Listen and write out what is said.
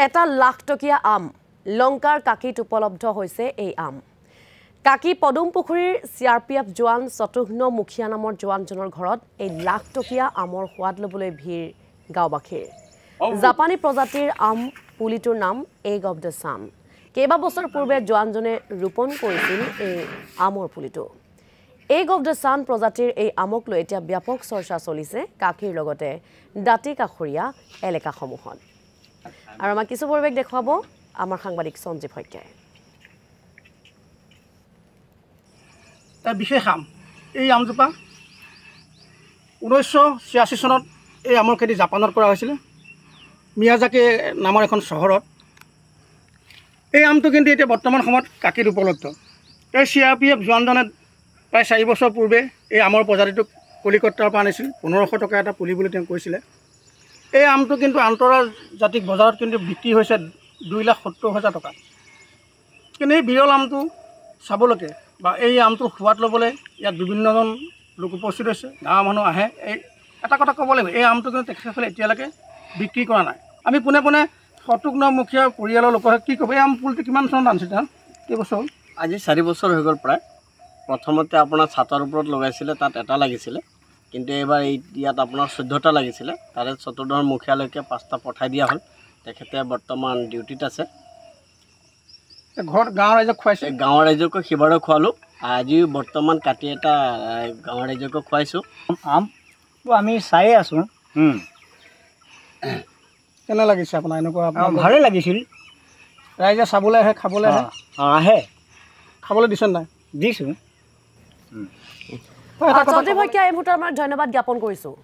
এটা লাখ টকীয়া আম লংকাৰ কাকিত উপলব্ধ হৈছে এই আম কাকি পদুমপুখুৰীৰ CRPF জোৱান চতুঘ্ন মুখিয়া নামৰ জোৱানজনৰ ঘৰত এই লাখ টকীয়া আমৰ সোৱাদ লবলৈ ভিৰ গাঁওবাসীৰ জাপানী প্ৰজাতিৰ আম পুলিটোৰ নাম এগ অফ দ্য সান কেইবা বছৰ পূৰ্বে জোৱানজনে ৰোপণ কৰিছিল এই আমৰ পুলিটো এগ অফ দ্য সান প্ৰজাতিৰ এই আমক লৈ এতিয়া ব্যাপক চৰ্চা চলিছে কাকিৰ লগতে দাঁতি কাষৰীয়া এলেকাসমূহত আৰু আমাৰ কিছু পৰিৱেশ দেখুৱাব আমাৰ সাংবাদিক সঞ্জীৱ হত্যা বিশেষ আম এই আমজোপা 1986 চনত এই আমৰ খেতি জাপানত কৰা হৈছিল মিয়াজাকি নামৰ এখন চহৰত এই আমটো কিন্তু এতিয়া বৰ্তমান সময়ত কাকিত উপলব্ধ এই CRPF জোৱানজনে প্ৰায় 4 বছৰ পূৰ্বে এই আমৰ প্ৰজাতিটো কলিকতাৰ পৰা আনিছিল 1500 টকা এটা পুলি বুলি তেওঁ কৈছিলে এই আমটো কিন্তু আন্তৰ্জাতিক বজাৰত কিন্তু বিক্ৰী হৈছে 2,70,000 টকা কিন্তু এই বিৰল আমটো চাবলৈকে বা এই আমটোৰ সোৱাদ ল'বলৈ ইয়াত বিভিন্নজন লোক উপস্থিত হৈছে গাঁৱৰ মানুহ আহে এই এটা কথা ক'ব লাগিব এই আমটো কিন্তু তেখেতসকলে এতিয়ালৈকে বিক্ৰী কৰা নাই আমি পোনে পোনে শতুঘ্ন মুখীয়া পৰিয়ালৰ লোকে কি ক'ব এই আম পুলিটো কিমান চনত আনিছে তেওঁ কেইবছৰ আজি 4 বছৰ হৈ গ'ল প্ৰায় প্ৰথমতে আপোনাৰ ছাতৰ ওপৰত লগাইছিলে তাত এটা লাগিছিলে কিন্তু এবাৰ ইয়াত আপোনাৰ 14টা লাগিছিলে তাৰে চতুৰ্ধৰ মুখীয়ালৈকে 5টা পঠাই দিয়া হ'ল তেখেতে বৰ্তমান ডিউটিত আছে ঘৰত গাঁৱৰ ৰাইজক খুৱাইছে গাঁৱৰ ৰাইজকো সিবাৰো খোৱালোঁ আজি বৰ্তমান কাটি এটা গাঁৱৰ ৰাইজকো খুৱাইছোঁ আমটো আমি চাই আছোঁ কেনে লাগিছে আপোনাৰ এনেকুৱা ভালেই লাগিছিল ৰাইজে চাবলৈ আহে খাবলৈ আহে আহে খাবলৈ দিছে নাই দিছোঁ সঞ্জীৱ হত্যা এই মুহূৰ্তত আমাৰ ধন্যবাদ জ্ঞাপন কৰিছোঁ